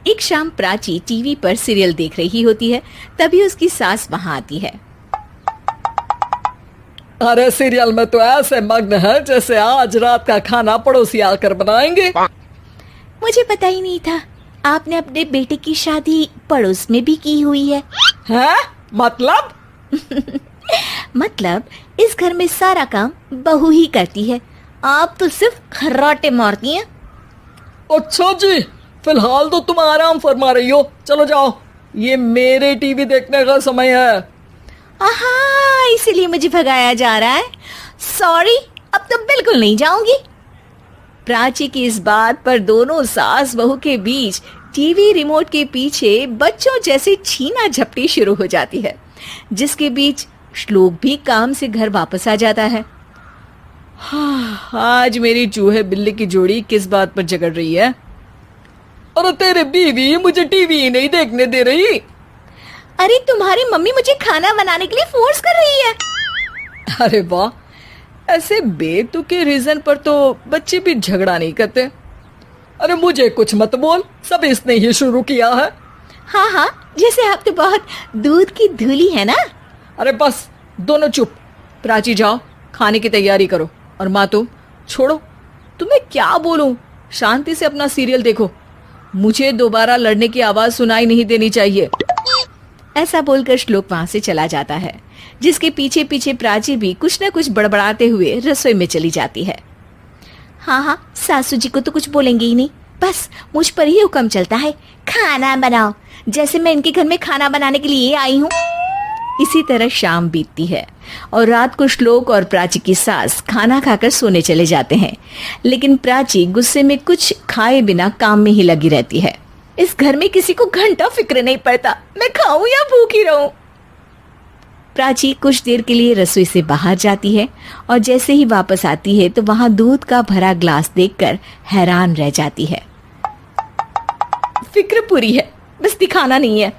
एक शाम प्राची टीवी पर सीरियल देख रही होती है। तभी उसकी सास वहां आती है। अरे सीरियल में तो ऐसे मग्न है जैसे आज रात का खाना पड़ोसी आकर बनाएंगे। मुझे पता ही नहीं था आपने अपने बेटे की शादी पड़ोस में भी की हुई है। हैं? मतलब? मतलब इस घर में सारा काम बहू ही करती है, आप तो सिर्फ खर्राटे मारती हैं। अच्छा जी, फिलहाल तो तुम आराम फरमा रही हो, चलो जाओ, ये मेरे टीवी देखने का समय है। आहा, इसीलिए मुझे भगाया जा रहा है। सॉरी, अब तो बिल्कुल नहीं जाऊंगी। प्राची की इस बात पर दोनों सास बहू के बीच टीवी रिमोट के पीछे बच्चों जैसे छीना झपटी शुरू हो जाती है, जिसके बीच श्लोक भी काम से घर वापस आ जाता है। हाँ, आज मेरी चूहे बिल्ली की जोड़ी किस बात पर झगड़ रही है? अरे तेरे बीवी मुझे टीवी ही नहीं देखने दे रही। अरे तुम्हारी मम्मी मुझे खाना बनाने के लिए फोर्स कर रही है। अरे वाह, ऐसे बेतुके रीजन पर तो बच्चे भी झगड़ा नहीं करते। अरे मुझे कुछ मत बोल, सब इसने ही शुरू किया है। हाँ हाँ, जैसे आप तो बहुत दूध की धूली है ना। अरे बस, दोनों चुप। प्राची जाओ, खाने की तैयारी करो। और माँ तुम छोड़ो, तुम्हें क्या बोलूं, शांति से अपना सीरियल देखो, मुझे दोबारा लड़ने की आवाज सुनाई नहीं देनी चाहिए। ऐसा बोलकर श्लोक वहां से चला जाता है, जिसके पीछे पीछे प्राची भी कुछ न कुछ बड़बड़ाते हुए रसोई में चली जाती है। हाँ हाँ, सासू जी को तो कुछ बोलेंगे ही नहीं, बस मुझ पर ही हुक्म चलता है, खाना बनाओ, जैसे मैं इनके घर में खाना बनाने के लिए आई हूँ। इसी तरह शाम बीतती है और रात को श्लोक और प्राची की सास खाना खाकर सोने चले जाते हैं, लेकिन प्राची गुस्से में कुछ खाए बिना काम में ही लगी रहती है। इस घर में किसी को घंटा फिक्र नहीं पड़ता, मैं खाऊं या भूखी रहूं। प्राची कुछ देर के लिए रसोई से बाहर जाती है और जैसे ही वापस आती है तो वहां दूध का भरा ग्लास देखकर हैरान रह जाती है। फिक्र पूरी है, बस दिखाना नहीं है।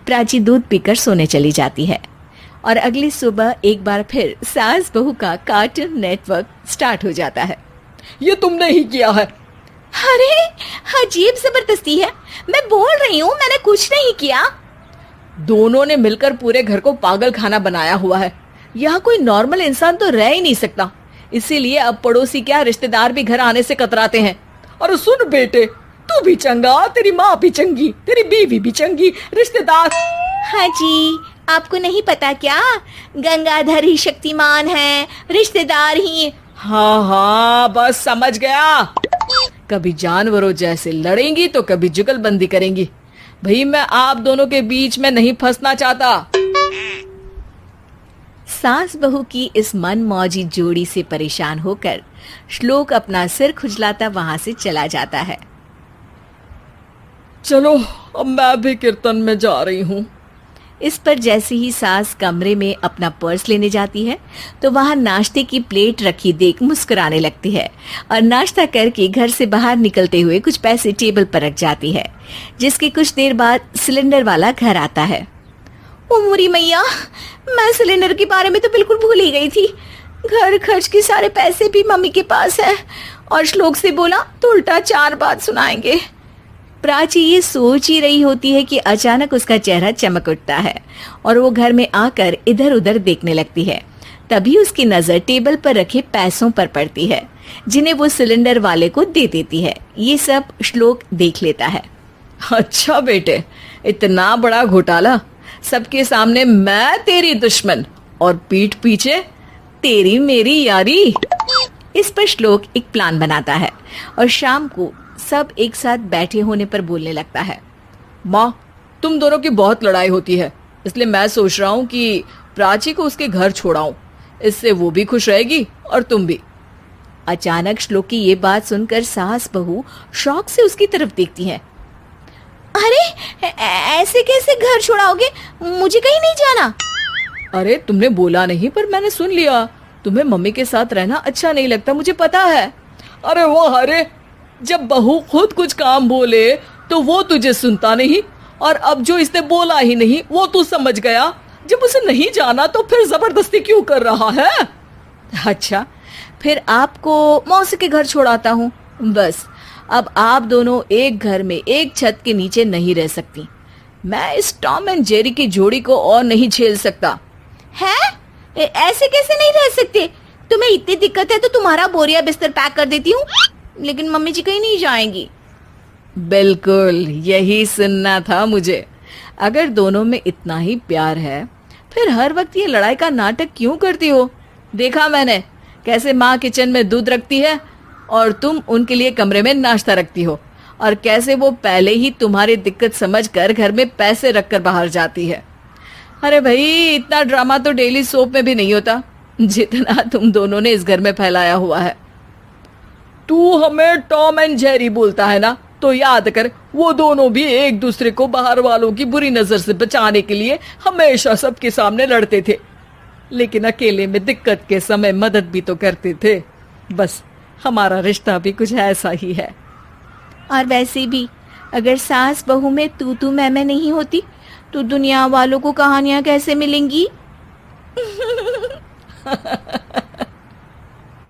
प्राची दूध पीकर सोने चली जाती है और अगली सुबह एक बार फिर सास बहू का कार्टून नेटवर्क स्टार्ट हो जाता है। ये तुमने ही किया है। अरे अजीब जबरदस्ती है, मैं बोल रही हूँ मैंने कुछ नहीं किया। दोनों ने मिलकर पूरे घर को पागल खाना बनाया हुआ है। यहाँ कोई नॉर्मल इंसान तो रह ही नहीं सकता, इसीलिए अब पड़ोसी क्या रिश्तेदार भी घर आने से कतराते हैं। और सुन बेटे, तू भी चंगा, तेरी माँ भी चंगी, तेरी बीवी भी चंगी, रिश्तेदार। हाँ जी, आपको नहीं पता क्या, गंगाधर ही शक्तिमान है, रिश्तेदार ही। हाँ हाँ, बस समझ गया। कभी जानवरों जैसे लड़ेंगी तो कभी जुगलबंदी करेंगी। भाई मैं आप दोनों के बीच में नहीं फंसना चाहता। सास बहू की इस मनमौजी जोड़ी से परेशान होकर श्लोक अपना सिर खुजलाता वहां से चला जाता है। चलो अब मैं भी कीर्तन में जा रही हूँ। इस पर जैसे ही सास कमरे में अपना पर्स लेने जाती है तो वहां नाश्ते की प्लेट रखी देख मुस्कुराने लगती है और नाश्ता करके घर से बाहर निकलते हुए कुछ पैसे टेबल पर रख जाती है, जिसके कुछ देर बाद सिलेंडर वाला घर आता है। ओ मोरी मैया, मैं सिलेंडर के बारे में तो बिल्कुल भूल ही गई थी। घर खर्च के सारे पैसे भी मम्मी के पास है और श्लोक से बोला तो उल्टा 4 बात सुनाएंगे। प्राची ये सोच ही रही होती है कि अचानक उसका चेहरा चमक उठता है और वो घर में आकर इधर उधर देखने लगती है। तभी उसकी नजर टेबल पर रखे पैसों पर पड़ती है, जिन्हें वो सिलेंडर वाले को दे देती है। ये सब श्लोक देख लेता है। अच्छा बेटे, इतना बड़ा घोटाला, सबके सामने मैं तेरी दुश्मन और पीठ पीछे तेरी मेरी यारी। इस पर श्लोक एक प्लान बनाता है और शाम को सब एक साथ बैठे होने पर बोलने लगता है। माँ, तुम दोनों की बहुत लड़ाई होती है, इसलिए मैं सोच रहा हूँ कि प्राची को उसके घर छोड़ाऊं, इससे वो भी खुश रहेगी और तुम भी। अचानक श्लोक की ये बात सुनकर सास बहू शौक से उसकी तरफ देखती है। अरे ऐसे कैसे घर छोड़ाओगे, मुझे कहीं नहीं जाना। अरे तुमने बोला नहीं पर मैंने सुन लिया, तुम्हें मम्मी के साथ रहना अच्छा नहीं लगता, मुझे पता है। अरे वाह, अरे जब बहू खुद कुछ काम बोले तो वो तुझे सुनता नहीं, और अब जो इसने बोला ही नहीं वो तू समझ गया। जब उसे नहीं जाना तो फिर जबरदस्ती क्यों कर रहा है? अच्छा, फिर आपको मौसी के घर छोड़ाता हूँ, बस अब आप दोनों एक घर में एक छत के नीचे नहीं रह सकती। मैं इस टॉम एंड जेरी की जोड़ी को और नहीं झेल सकता। है? ऐसे कैसे नहीं रह सकते? तुम्हें इतनी दिक्कत है तो तुम्हारा बोरिया बिस्तर पैक कर देती हूँ, लेकिन मम्मी जी कहीं नहीं जाएंगी। बिल्कुल यही सुनना था मुझे। अगर दोनों में इतना ही प्यार है फिर हर वक्त ये लड़ाई का नाटक क्यों करती हो? देखा मैंने कैसे माँ किचन में दूध रखती है और तुम उनके लिए कमरे में नाश्ता रखती हो, और कैसे वो पहले ही तुम्हारी दिक्कत समझकर घर में पैसे रखकर बाहर जाती है। अरे भाई, इतना ड्रामा तो डेली सोप में भी नहीं होता जितना तुम दोनों ने इस घर में फैलाया हुआ है। तू हमें टॉम एंड जेरी बोलता है ना, तो याद कर वो दोनों भी एक दूसरे को बाहर वालों की बुरी नजर से बचाने के लिए हमेशा सबके सामने लड़ते थे, लेकिन अकेले में दिक्कत के समय मदद भी तो करते थे। बस हमारा रिश्ता भी कुछ ऐसा ही है। और वैसे भी अगर सास बहू में तू मैं नहीं होती तो दुनिया वालों को कहानियां कैसे मिलेंगी?